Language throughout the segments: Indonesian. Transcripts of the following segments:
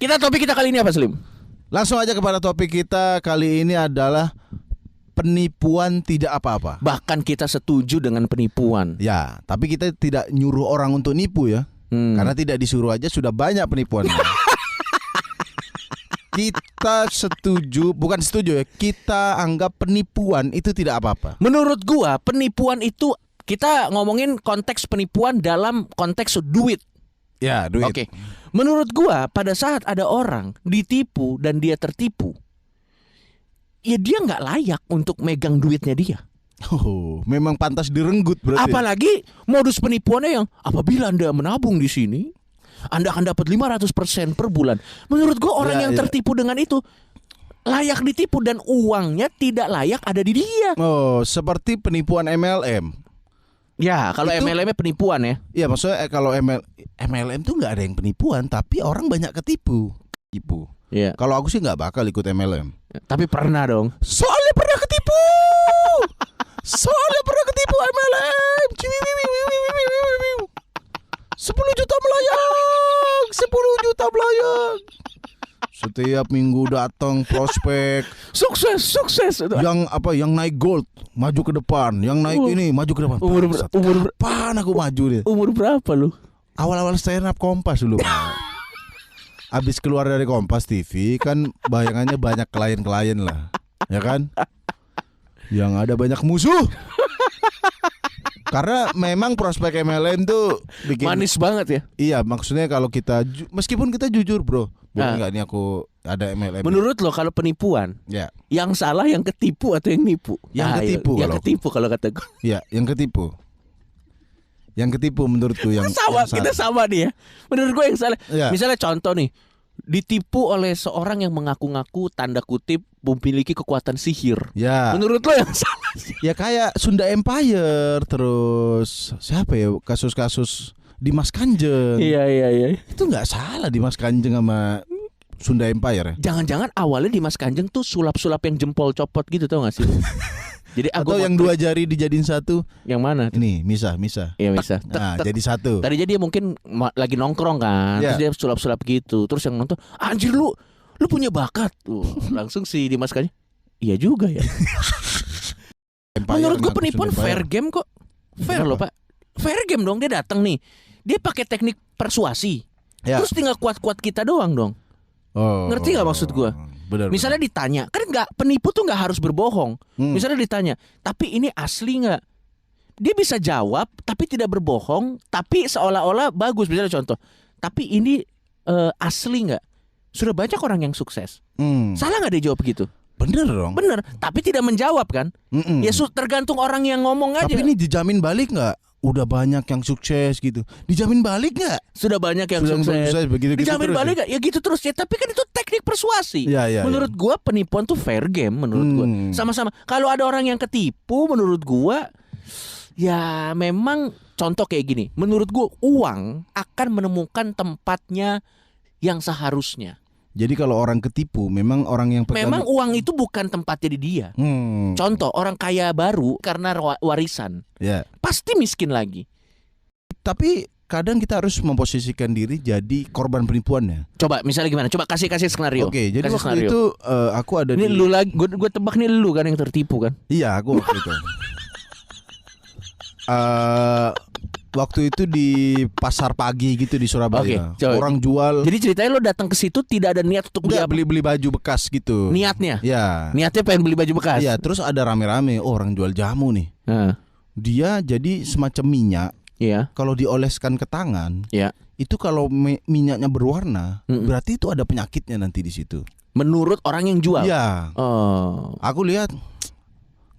Topik kita kali ini apa, Slim? Langsung aja kepada topik kita kali ini adalah penipuan tidak apa-apa. Bahkan kita setuju dengan penipuan. Ya, tapi kita tidak nyuruh orang untuk nipu ya. Karena tidak disuruh aja sudah banyak penipuan. Kita setuju, bukan setuju ya. Kita anggap penipuan itu tidak apa-apa. Menurut gua penipuan itu, kita ngomongin konteks penipuan dalam konteks duit. Ya, duit. Oke. Menurut gua pada saat ada orang ditipu dan dia tertipu, ya dia nggak layak untuk megang duitnya dia. Oh, memang pantas direnggut berarti. Apalagi modus penipuannya yang apabila Anda menabung di sini, Anda akan dapat 500% per bulan. Menurut gua orang yang tertipu dengan itu layak ditipu dan uangnya tidak layak ada di dia. Oh, seperti penipuan MLM. Ya, kalau Itu- MLM-nya penipuan ya. Iya, maksudnya kalau MLM tuh nggak ada yang penipuan, tapi orang banyak ketipu. Tipu. Iya. Kalau aku sih nggak bakal ikut MLM. Tapi pernah dong. Soalnya pernah ketipu. MLM. 10 juta melayang. 10 juta melayang. Setiap minggu datang prospek Sukses. yang naik gold maju ke depan, yang naik ini maju ke depan. Kapan aku maju deh? Umur berapa lu? Awal-awal stand up Kompas dulu. Abis keluar dari Kompas TV kan bayangannya banyak klien-klien lah, ya kan? Yang ada banyak musuh. Karena memang prospek MLM tuh bikin Manis banget ya. Iya, maksudnya kalau kita meskipun kita jujur, bro. Boleh nggak nih aku ada MLM? Menurut lo kalau penipuan, Ya, yang salah yang ketipu atau yang nipu? Yang ketipu Yang kalau- ketipu kalau kata gue. ya, yang ketipu. Yang ketipu menurutku yang Sama, yang kita salah. sama nih ya. Menurut gue yang salah. Ya. Misalnya contoh nih, ditipu oleh seorang yang mengaku-ngaku tanda kutip memiliki kekuatan sihir. Ya. Menurut lo yang salah sih? Ya kayak Sunda Empire, terus siapa ya kasus-kasus Dimas Kanjeng. Iya. Itu nggak salah Dimas Kanjeng sama Sunda Empire ya? Jangan-jangan awalnya Dimas Kanjeng tuh sulap-sulap yang jempol copot gitu, tau gak sih? Jadi Atau yang 2 jari dijadiin satu. yang mana? Ini misah. Iya bisa. Nah, jadi satu. Tadinya dia mungkin lagi nongkrong kan, Ya. terus dia sulap-sulap gitu, terus yang nonton, anjir lu punya bakat, langsung si Dimas Kanjeng, iya juga ya. Empire Menurut gue ngaku penipuan Sunda fair Empire. game kok, fair Kenapa? loh pak, fair game dong. Dia datang nih, dia pakai teknik persuasi, Ya. terus tinggal kuat-kuat kita doang dong. Oh. Ngerti nggak maksud gua? Benar. Misalnya ditanya, kan nggak, penipu tuh nggak harus berbohong. Misalnya ditanya, tapi ini asli nggak? Dia bisa jawab, tapi tidak berbohong, tapi seolah-olah bagus. Misalnya contoh, tapi ini asli nggak? Sudah banyak orang yang sukses. Salah nggak dia jawab gitu? Bener dong. Bener, tapi tidak menjawab kan? Ya tergantung orang yang ngomong aja. Tapi ini dijamin balik nggak? Udah banyak yang sukses gitu. Dijamin balik nggak? Sudah banyak yang Sudah sukses. begitu Dijamin terus balik gak? Ya gitu terus ya. Tapi kan itu teknik persuasi. Ya. Menurut gua penipuan tuh fair game menurut gua. Sama-sama. Kalau ada orang yang ketipu menurut gua ya memang contoh kayak gini. Menurut gua uang akan menemukan tempatnya yang seharusnya. Jadi kalau orang ketipu memang orang yang Memang uang itu bukan tempatnya di dia. Contoh orang kaya baru karena warisan. Ya. Pasti miskin lagi. Tapi kadang kita harus memposisikan diri jadi korban penipuannya. Coba misalnya gimana? Coba kasih skenario. Oke, jadi Kasih waktu skenario. itu aku ada Ini di lu lagi, gue tebak nih lu kan yang tertipu kan? Iya, aku waktu itu. Waktu itu di pasar pagi gitu di Surabaya. Oke, coba. Orang jual Jadi ceritanya lo datang ke situ tidak ada niat untuk beli enggak apa? beli baju bekas gitu. Niatnya? Ya. Niatnya pengen beli baju bekas? Iya, terus ada rame-rame orang jual jamu nih. Nah, Dia jadi semacam minyak. iya, Kalau dioleskan ke tangan, iya. itu kalau minyaknya berwarna, berarti itu ada penyakitnya nanti di situ. Menurut orang yang jual? Iya. Oh, Aku lihat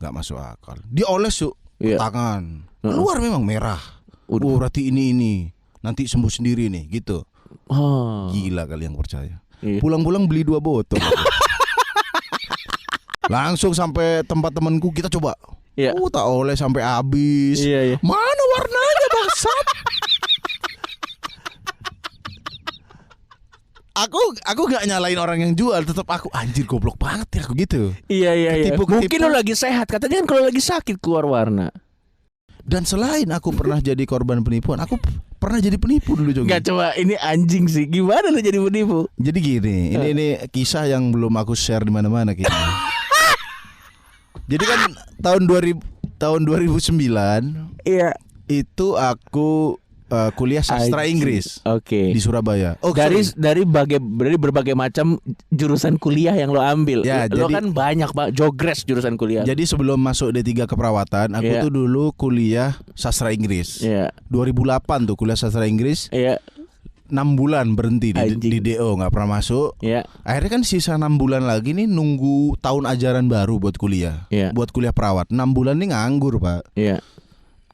nggak masuk akal. Dioles yuk ke Iya. tangan. Keluar memang merah. Waduh. Oh, berarti ini nanti sembuh sendiri nih gitu. oh. Gila kali yang percaya. Iya. Pulang-pulang beli 2 botol. Langsung sampai tempat temanku kita coba. Iya. Tak oleh sampai habis. Iya. Mana warnanya bangsat? Aku gak nyalain orang yang jual, tetap aku anjir goblok banget ya aku gitu. Iya. Ketipu. Mungkin lo lagi sehat, katanya kan kalau lagi sakit keluar warna. Dan selain aku pernah jadi korban penipuan, aku pernah jadi penipu dulu Jogi. Gak, coba ini anjing sih. Gimana lu jadi penipu? Jadi gini, ini kisah yang belum aku share di mana-mana kayaknya. Jadi kan tahun 2009 Iya. itu aku kuliah sastra Inggris Oke. di Surabaya. Dari berbagai macam jurusan kuliah yang lo ambil. Ya, Lo jadi- kan banyak jogres jurusan kuliah. Jadi sebelum masuk D3 keperawatan, aku Iya. tuh dulu kuliah sastra Inggris. Iya. 2008 tuh kuliah sastra Inggris. Iya. 6 bulan berhenti Anjing. di DO, nggak pernah masuk. Iya. Akhirnya kan sisa 6 bulan lagi nih nunggu tahun ajaran baru buat kuliah. Iya. Buat kuliah perawat. 6 bulan nih nganggur, Pak. Iya.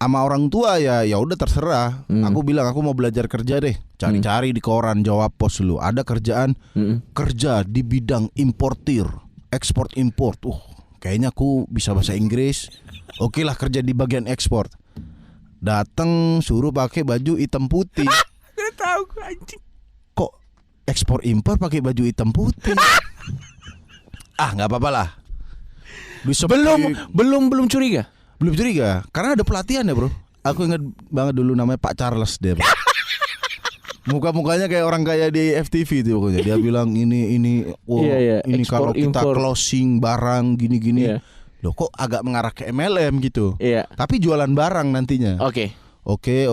Sama orang tua ya udah terserah. Aku bilang aku mau belajar kerja deh. Cari-cari di koran, jawab pos dulu. Ada kerjaan kerja di bidang importir, ekspor import. Kayaknya aku bisa bahasa Inggris. Oke lah kerja di bagian ekspor. Dateng suruh pakai baju hitam putih. Gak tahu gue anjing. Kok ekspor impor pakai baju hitam putih? Nggak apa-apa lah. Belum curiga. Belum curiga karena ada pelatihan ya bro. Aku ingat banget dulu namanya Pak Charles dia. Muka-mukanya kayak orang kaya di FTV itu pokoknya. Dia bilang ini Iya, ini ekspor, kalau kita impor. closing barang gini-gini. Iya. Loh kok agak mengarah ke MLM gitu. Iya. Tapi jualan barang nantinya. Oke. Oke.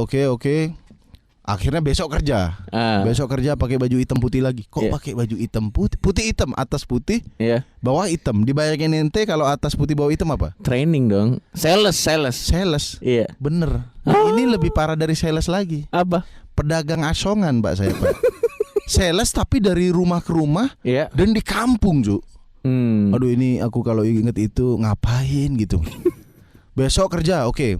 Akhirnya besok kerja. Besok kerja pakai baju hitam putih lagi. Kok Iya. pakai baju hitam putih? Putih hitam, atas putih, Iya. bawah hitam. Dibayangin ente kalau atas putih bawah hitam apa? Training dong. Sales. Sales. Iya. Bener. Ini lebih parah dari sales lagi. Apa? Pedagang asongan Pak saya Pak. Sales tapi dari rumah ke rumah Iya. dan di kampung Ju. Hmm. Aduh ini aku kalau inget itu ngapain gitu. Besok kerja oke.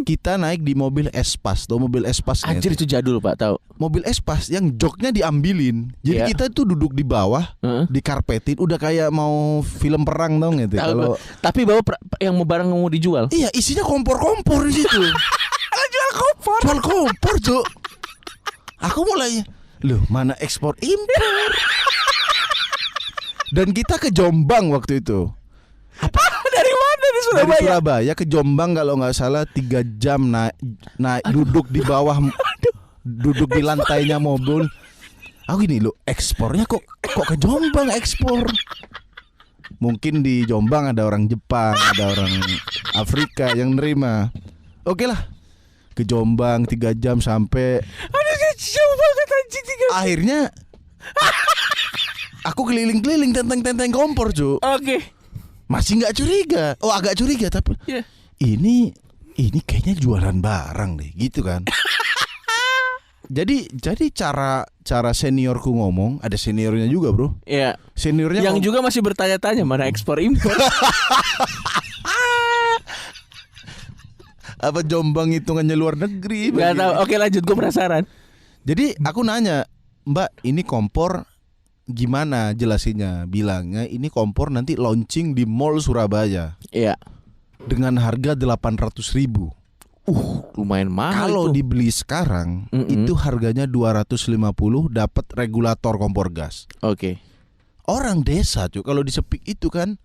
Kita naik di mobil Espas. Tuh mobil Espas kan? Anjir itu jadul Pak, tahu. Mobil Espas yang joknya diambilin. Jadi Iya. kita tuh duduk di bawah, Heeh. dikarpetin, udah kayak mau film perang dong gitu. Tahu Kalau gua. Tapi bawa yang mau barang mau dijual. iya isinya kompor-kompor di situ. Jual kompor. Jual kompor, Cuk. Aku mulai, loh mana ekspor impor. Dan kita ke Jombang waktu itu. Dari mana di Dari Surabaya? Surabaya ke Jombang kalau nggak salah 3 jam naik duduk di bawah, duduk di lantainya mobil. Aku gini loh, ekspornya kok ke Jombang ekspor. Mungkin di Jombang ada orang Jepang, ada orang Afrika yang nerima. Oke lah, ke Jombang 3 jam sampai. Aduh jauh banget anjing 3. Akhirnya aku keliling-keliling tenteng-tenteng kompor, Cuk. Oke. Masih nggak curiga. Oh, agak curiga tapi Iya. ini kayaknya jualan barang deh, gitu kan. Jadi cara seniorku ngomong, ada seniornya juga, Bro. Iya. Seniornya Yang juga masih bertanya-tanya mana ekspor impor. apa Jombang hitungannya luar negeri? Gak tahu. Oke lanjut, gue penasaran. Jadi aku nanya, Mbak, ini kompor gimana jelasinnya? Bilangnya ini kompor nanti launching di Mall Surabaya Iya. dengan harga 800.000. Lumayan mahal Kalau itu. dibeli sekarang itu harganya 250 dapat regulator kompor gas. Oke. Orang desa cuy kalau disepik itu kan,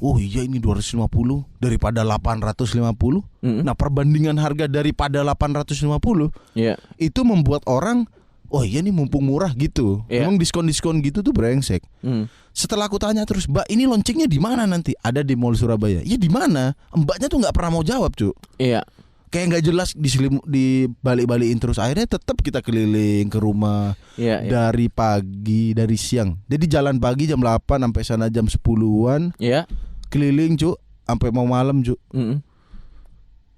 oh iya ini 250 daripada 850. Nah, perbandingan harga daripada 850 Iya. itu membuat orang, oh iya nih mumpung murah gitu. Iya. Emang diskon-diskon gitu tuh brengsek. Setelah aku tanya terus, Mbak ini launchingnya di mana nanti? Ada di Mall Surabaya. Ya di mana? Mbaknya tuh nggak pernah mau jawab cuy. Iya. Kayak nggak jelas di balik-balikin terus. Akhirnya tetap kita keliling ke rumah Iya. dari pagi, dari siang. Jadi jalan pagi jam 8 sampai sana jam 10-an. Iya. Keliling cuk sampai mau malam cuk.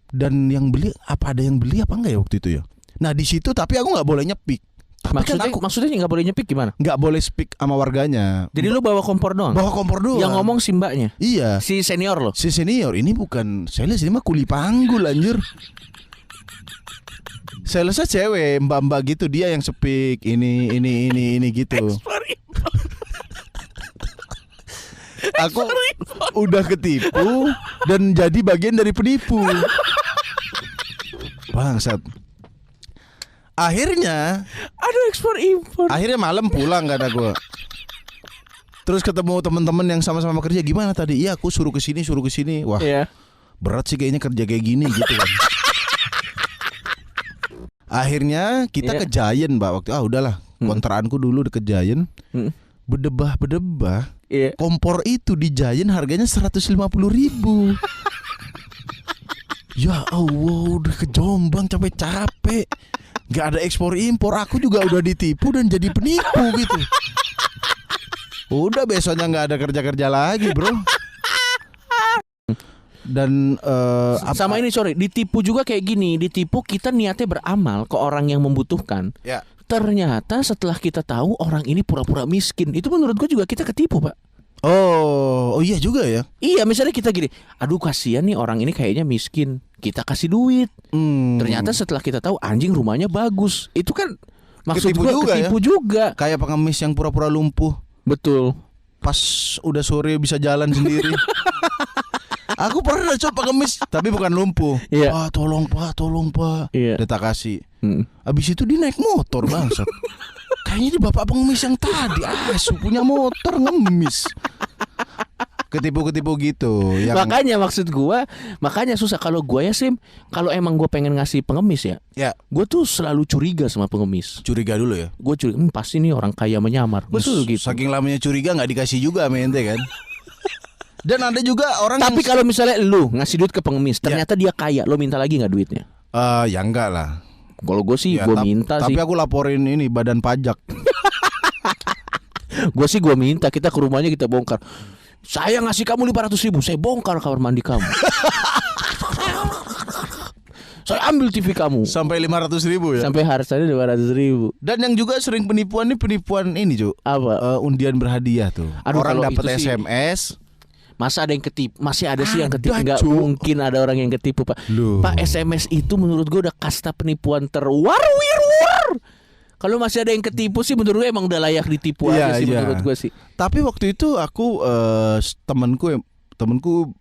Dan yang beli ada yang beli apa enggak ya waktu itu ya? Nah di situ tapi aku nggak boleh nyepik. Tapi kan aku Maksudnya nggak boleh nyepik gimana? nggak boleh speak sama warganya. Jadi lu bawa kompor doang? Bawa kompor doang. Yang ngomong si mbaknya? Iya. Si senior lo? Si senior ini bukan sales, ini mah kuli panggul anjir. Salesnya cewek, mbak-mbak gitu, dia yang speak ini gitu. Aku udah ketipu dan jadi bagian dari penipu. Bangsat. Akhirnya ekspor impor. Akhirnya malam pulang kan aku. Terus ketemu teman-teman yang sama-sama kerja, gimana tadi? Iya, aku suruh ke sini. Wah, Iya. berat sih kayaknya kerja kayak gini gitu kan. Akhirnya kita Iya. ke Giant, Mbak. Waktu udahlah, kontraanku dulu ke Giant. Bedebah. Iya. Kompor itu di Giant harganya 150.000. Ya Allah, udah ke Jombang capek-capek. Gak ada ekspor impor. Aku juga udah ditipu dan jadi penipu gitu. Udah besoknya gak ada kerja-kerja lagi, bro. Dan Sama ini sorry, ditipu juga kayak gini. Ditipu kita niatnya beramal ke orang yang membutuhkan. Ya. Ternyata setelah kita tahu orang ini pura-pura miskin, itu menurut gue juga kita ketipu, Pak. Oh iya juga ya. Iya, misalnya kita gini, aduh kasihan nih orang ini kayaknya miskin, kita kasih duit. Ternyata setelah kita tahu anjing rumahnya bagus, itu kan maksud Ketipu gue juga ketipu juga. Kayak pengemis yang pura-pura lumpuh, Betul. pas udah sore bisa jalan sendiri. Aku pernah coba pengemis, tapi bukan lumpuh. Iya. Tolong pak. Iya. Dia tak kasih. Mm. Abis itu dia naik motor, bangsat. Kayaknya dia bapak pengemis yang tadi punya motor ngemis. Ketipu-ketipu gitu yang... Makanya maksud gua, makanya susah kalau gua ya Sim, kalau emang gua pengen ngasih pengemis ya, Ya, gua tuh selalu curiga sama pengemis. curiga dulu ya. Gua curiga, pasti nih orang kaya menyamar. Betul gitu. Saking lamanya curiga gak dikasih juga sama ente kan. Dan ada juga orang Tapi yang... kalau misalnya lu ngasih duit ke pengemis, ternyata dia kaya, lo minta lagi nggak duitnya? Ya enggak lah. Kalau gue sih, Ya, gue minta tapi sih. aku laporin ini badan pajak. Gue sih gue minta, kita ke rumahnya kita bongkar. Saya ngasih kamu 500.000, saya bongkar kamar mandi kamu. Saya ambil TV kamu. Sampai 500.000 ya. Sampai harganya 500.000. Dan yang juga sering penipuan ini Cuk. Apa? Undian berhadiah tuh. Aduh, Orang kalau dapat itu sih- SMS. Masa ada yang ketipu? Masih ada sih yang Ada, ketipu. Nggak Cuk. mungkin ada orang yang ketipu, Pak. Loh. Pak, SMS itu menurut gue udah kasta penipuan terwar. Kalau masih ada yang ketipu sih menurut gue emang udah layak ditipu Iya, aja sih iya. menurut gue sih. Tapi waktu itu aku temanku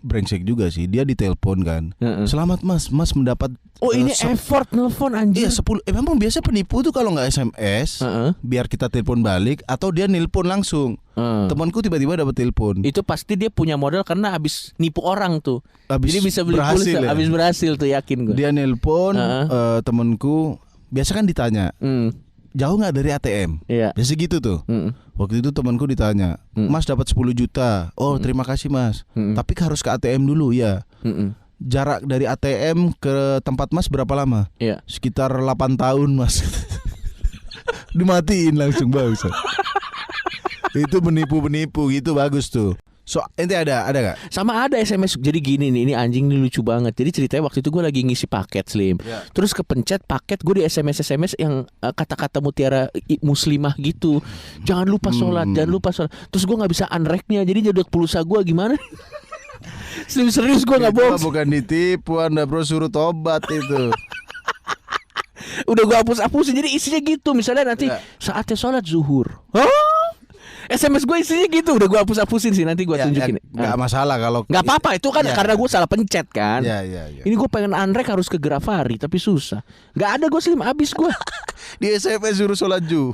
brengsek juga sih. Dia ditelepon kan. Heeh. Selamat Mas mendapat Oh ini effort nelfon anjir. Iya 10. Memang biasa penipu tuh kalau nggak SMS Heeh. biar kita telepon balik atau dia nelpon langsung. Heeh. Temanku tiba-tiba dapat telepon. Itu pasti dia punya modal karena habis nipu orang tuh. Habis Jadi bisa beli berhasil pulsa, ya? habis berhasil tuh yakin gue. Dia nelpon temanku. Biasa kan ditanya jauh nggak dari ATM. Iya. Biasa gitu tuh. Waktu itu temanku ditanya, Mas dapat 10 juta. Oh terima kasih Mas. Tapi harus ke ATM dulu ya. Jarak dari ATM ke tempat Mas berapa lama? Iya. Sekitar 8 tahun Mas. Dimatiin langsung bangsa. Itu menipu gitu bagus tuh. So ente ada gak? Sama ada SMS. Jadi gini nih, ini anjing ini lucu banget. Jadi ceritanya waktu itu gue lagi ngisi paket Slim. Ya. Terus kepencet paket gue di SMS yang kata-kata mutiara muslimah gitu. Jangan lupa sholat, jangan lupa sholat. Terus gue nggak bisa unrack-nya. Jadi jadwal pulsa gue gimana? Serius gue nggak Itu bohong. mah bukan ditipu, Anda bro, suruh tobat itu. Udah gue hapus-hapusin. Jadi isinya gitu. Misalnya nanti Ya. saatnya sholat zuhur. Hah? SMS gue isinya gitu. Udah gue hapus-hapusin sih. Nanti gue tunjukin. Nggak masalah kalau Nggak apa-apa. Itu kan Ya. karena gue salah pencet kan. Ya. Ini gue pengen unrack harus ke Grafari. Tapi susah. Nggak ada gue Slim. Abis gue. Di SMS suruh sholat zuhur.